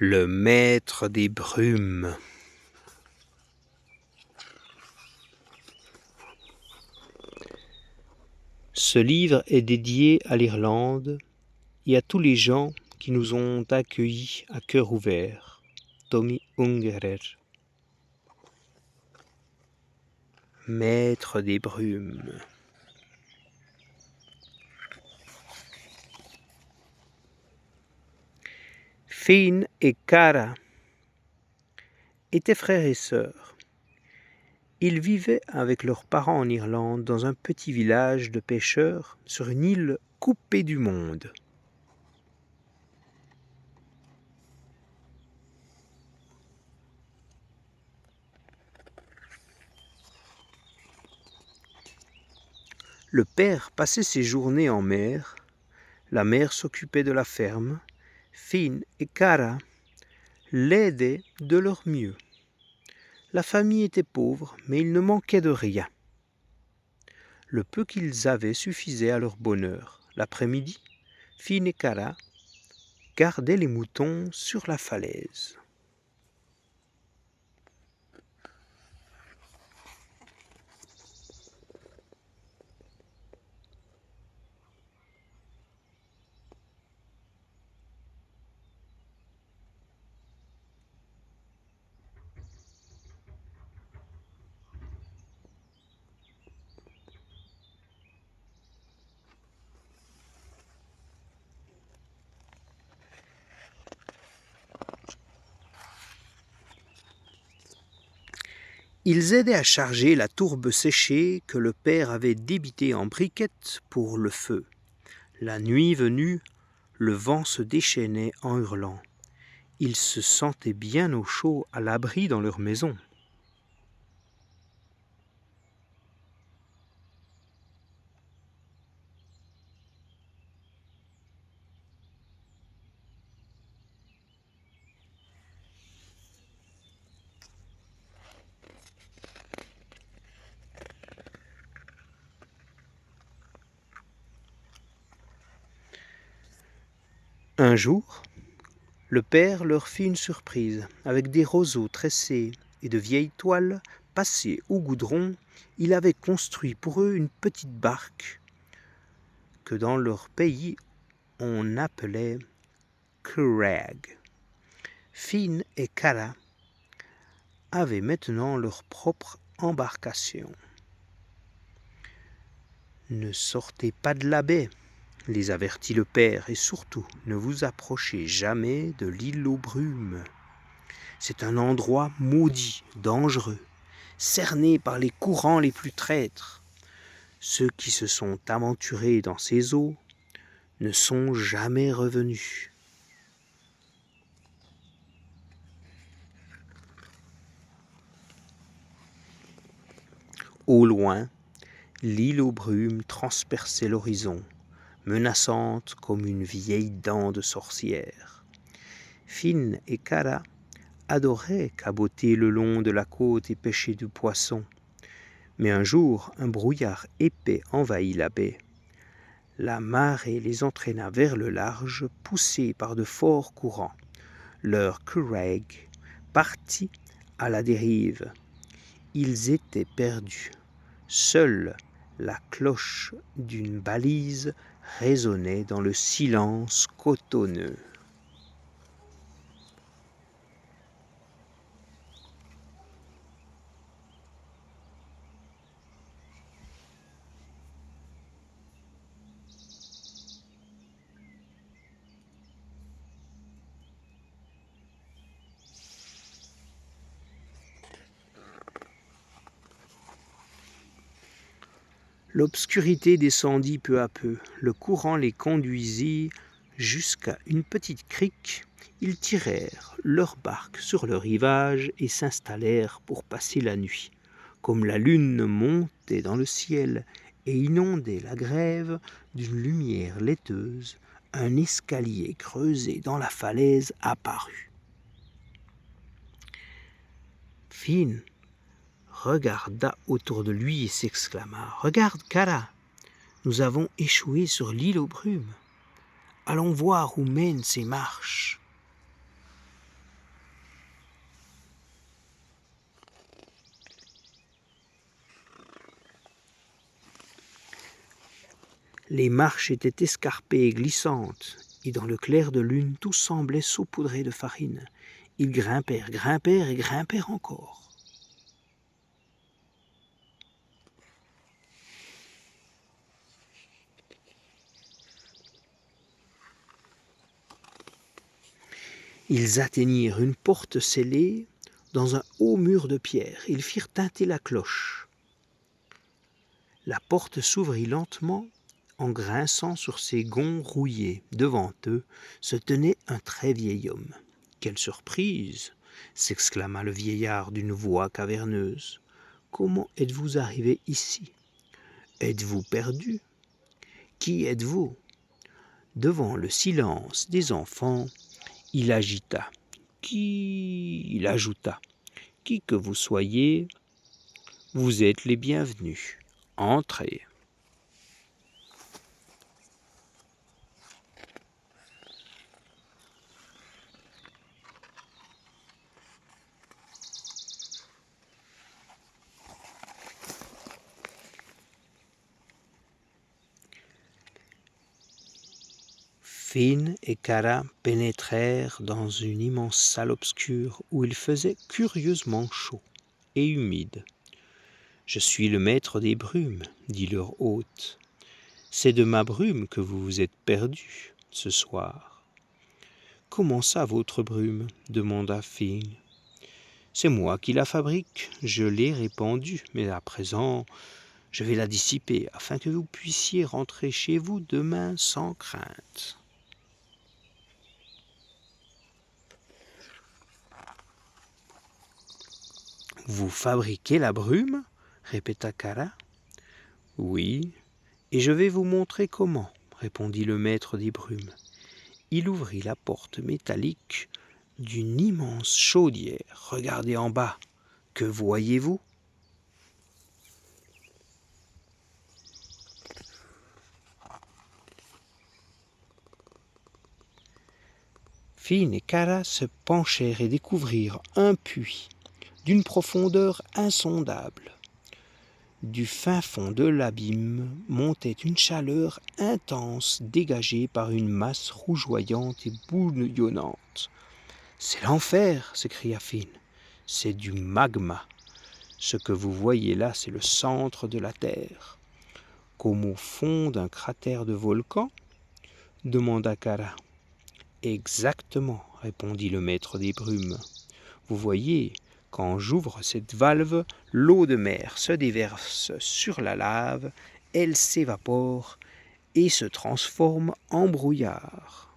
Le maître des brumes. Ce livre est dédié à l'Irlande et à tous les gens qui nous ont accueillis à cœur ouvert. Tommy Ungerer. Maître des brumes. Finn et Cara étaient frères et sœurs. Ils vivaient avec leurs parents en Irlande dans un petit village de pêcheurs sur une île coupée du monde. Le père passait ses journées en mer, la mère s'occupait de la ferme, Finn et Cara l'aidaient de leur mieux. La famille était pauvre, mais il ne manquait de rien. Le peu qu'ils avaient suffisait à leur bonheur. L'après-midi, Finn et Cara gardaient les moutons sur la falaise. Ils aidaient à charger la tourbe séchée que le père avait débitée en briquettes pour le feu. La nuit venue, le vent se déchaînait en hurlant. Ils se sentaient bien au chaud à l'abri dans leur maison. Un jour, le père leur fit une surprise. Avec des roseaux tressés et de vieilles toiles passées au goudron, il avait construit pour eux une petite barque que dans leur pays on appelait Curragh. Finn et Cara avaient maintenant leur propre embarcation. Ne sortez pas de la baie, les avertit le père, et surtout ne vous approchez jamais de l'île aux brumes. C'est un endroit maudit, dangereux, cerné par les courants les plus traîtres. Ceux qui se sont aventurés dans ces eaux ne sont jamais revenus. Au loin, l'île aux brumes transperçait l'horizon, menaçante comme une vieille dent de sorcière. Finn et Cara adoraient caboter le long de la côte et pêcher du poisson. Mais un jour, un brouillard épais envahit la baie. La marée les entraîna vers le large, poussés par de forts courants. Leur Curragh partit à la dérive. Ils étaient perdus. Seule la cloche d'une balise résonnait dans le silence cotonneux. L'obscurité descendit peu à peu. Le courant les conduisit jusqu'à une petite crique. Ils tirèrent leur barque sur le rivage et s'installèrent pour passer la nuit. Comme la lune montait dans le ciel et inondait la grève d'une lumière laiteuse, un escalier creusé dans la falaise apparut. Finn regarda autour de lui et s'exclama « Regarde, Cara, nous avons échoué sur l'île aux brumes. Allons voir où mènent ces marches. » Les marches étaient escarpées et glissantes, et dans le clair de lune, tout semblait saupoudré de farine. Ils grimpèrent, grimpèrent et grimpèrent encore. Ils atteignirent une porte scellée dans un haut mur de pierre. Ils firent tinter la cloche. La porte s'ouvrit lentement en grinçant sur ses gonds rouillés. Devant eux se tenait un très vieil homme. « Quelle surprise !» s'exclama le vieillard d'une voix caverneuse. « Comment êtes-vous arrivé ici? Êtes-vous perdu? Qui êtes-vous » Devant le silence des enfants, il ajouta, qui que vous soyez, vous êtes les bienvenus. Entrez. Finn et Kara pénétrèrent dans une immense salle obscure où il faisait curieusement chaud et humide. « Je suis le maître des brumes, » dit leur hôte. « C'est de ma brume que vous vous êtes perdus ce soir. »« Comment ça, votre brume ?» demanda Finn. « C'est moi qui la fabrique, je l'ai répandue, mais à présent, je vais la dissiper afin que vous puissiez rentrer chez vous demain sans crainte. » « Vous fabriquez la brume ?» répéta Kara. « Oui, et je vais vous montrer comment, » répondit le maître des brumes. Il ouvrit la porte métallique d'une immense chaudière. « Regardez en bas, que voyez-vous » Finn et Kara se penchèrent et découvrirent un puits d'une profondeur insondable. Du fin fond de l'abîme montait une chaleur intense dégagée par une masse rougeoyante et bouillonnante. « C'est l'enfer !» s'écria Finn. « C'est du magma. Ce que vous voyez là, c'est le centre de la Terre. »« Comme au fond d'un cratère de volcan ?» demanda Kara. « Exactement, » répondit le maître des brumes. « Vous voyez, quand j'ouvre cette valve, l'eau de mer se déverse sur la lave, elle s'évapore et se transforme en brouillard.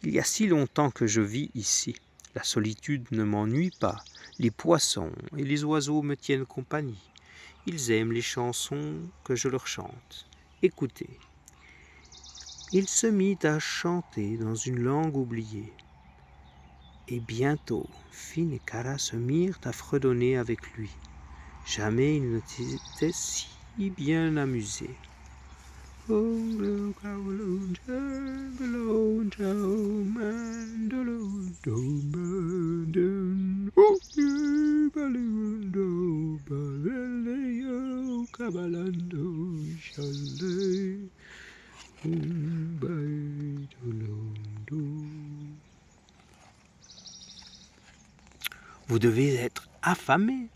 Il y a si longtemps que je vis ici. La solitude ne m'ennuie pas. Les poissons et les oiseaux me tiennent compagnie. Ils aiment les chansons que je leur chante. Écoutez. » Il se mit à chanter dans une langue oubliée. Et bientôt, Finn et Kara se mirent à fredonner avec lui. Jamais ils ne s'étaient si bien amusés. Vous devez être affamé,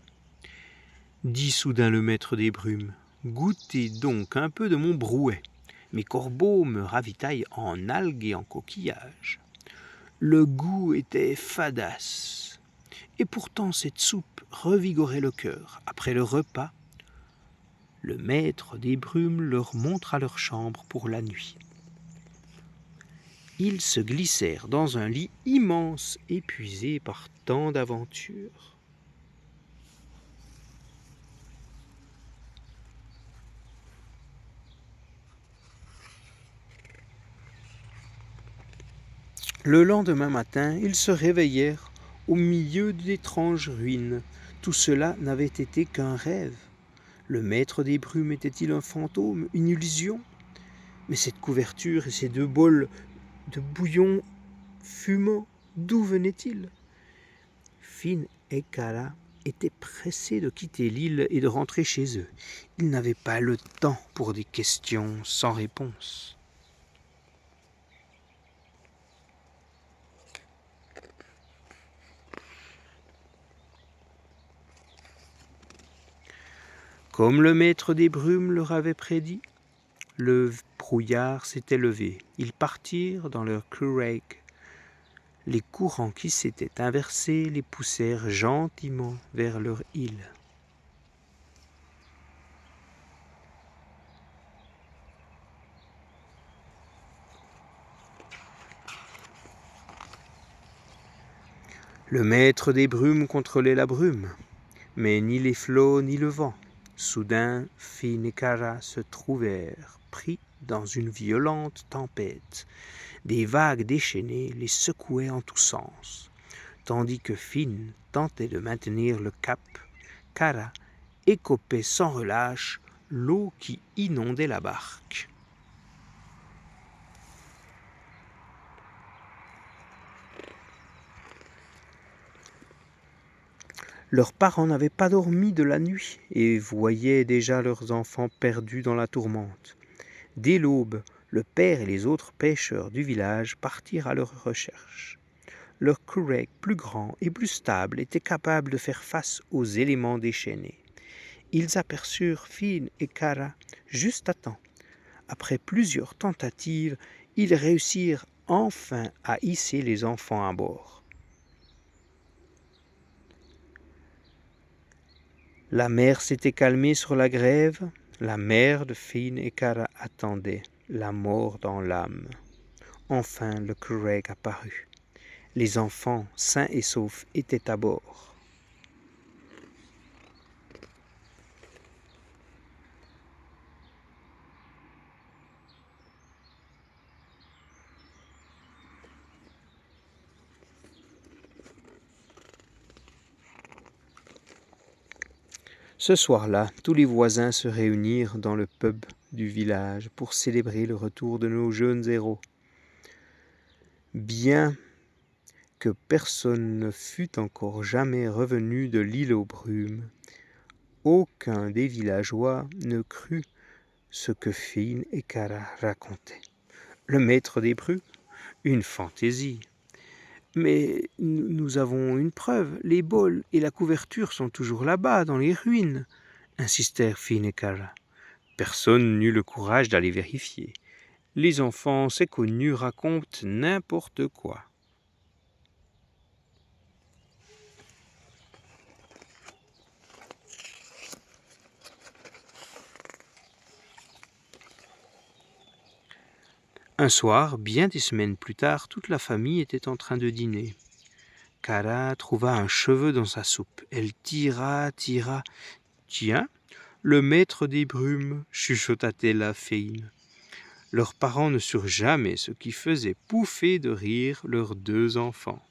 dit soudain le maître des brumes. Goûtez donc un peu de mon brouet. Mes corbeaux me ravitaillent en algues et en coquillages. Le goût était fadasse, et pourtant cette soupe revigorait le cœur. Après le repas, le maître des brumes leur montra leur chambre pour la nuit. Ils se glissèrent dans un lit immense, épuisés par tant d'aventures. Le lendemain matin, ils se réveillèrent au milieu d'étranges ruines. Tout cela n'avait été qu'un rêve. Le maître des brumes était-il un fantôme, une illusion? Mais cette couverture et ces 2 bols de bouillon fumant, d'où venaient-ils? Finn et Kara étaient pressés de quitter l'île et de rentrer chez eux. Ils n'avaient pas le temps pour des questions sans réponse. Comme le maître des brumes leur avait prédit, le brouillard s'était levé. Ils partirent dans leur curragh. Les courants qui s'étaient inversés les poussèrent gentiment vers leur île. Le maître des brumes contrôlait la brume, mais ni les flots ni le vent. Soudain, Finn et Kara se trouvèrent pris dans une violente tempête. Des vagues déchaînées les secouaient en tous sens. Tandis que Finn tentait de maintenir le cap, Kara écopait sans relâche l'eau qui inondait la barque. Leurs parents n'avaient pas dormi de la nuit et voyaient déjà leurs enfants perdus dans la tourmente. Dès l'aube, le père et les autres pêcheurs du village partirent à leur recherche. Leur curragh plus grand et plus stable était capable de faire face aux éléments déchaînés. Ils aperçurent Finn et Kara juste à temps. Après plusieurs tentatives, ils réussirent enfin à hisser les enfants à bord. La mer s'était calmée sur la grève. La mère de Finn et Kara attendait, la mort dans l'âme. Enfin, le curragh apparut. Les enfants, sains et saufs, étaient à bord. Ce soir-là, tous les voisins se réunirent dans le pub du village pour célébrer le retour de nos jeunes héros. Bien que personne ne fût encore jamais revenu de l'île aux brumes, aucun des villageois ne crut ce que Finn et Kara racontaient. Le maître des brumes, une fantaisie. Mais nous avons une preuve, les bols et la couverture sont toujours là-bas, dans les ruines, insistèrent Finn et Kara. Personne n'eut le courage d'aller vérifier. Les enfants, c'est connu, racontent n'importe quoi. Un soir, bien des semaines plus tard, toute la famille était en train de dîner. Kara trouva un cheveu dans sa soupe. Elle tira. Tiens, le maître des brumes, chuchota-t-elle à Finn. Leurs parents ne surent jamais ce qui faisait pouffer de rire leurs deux enfants.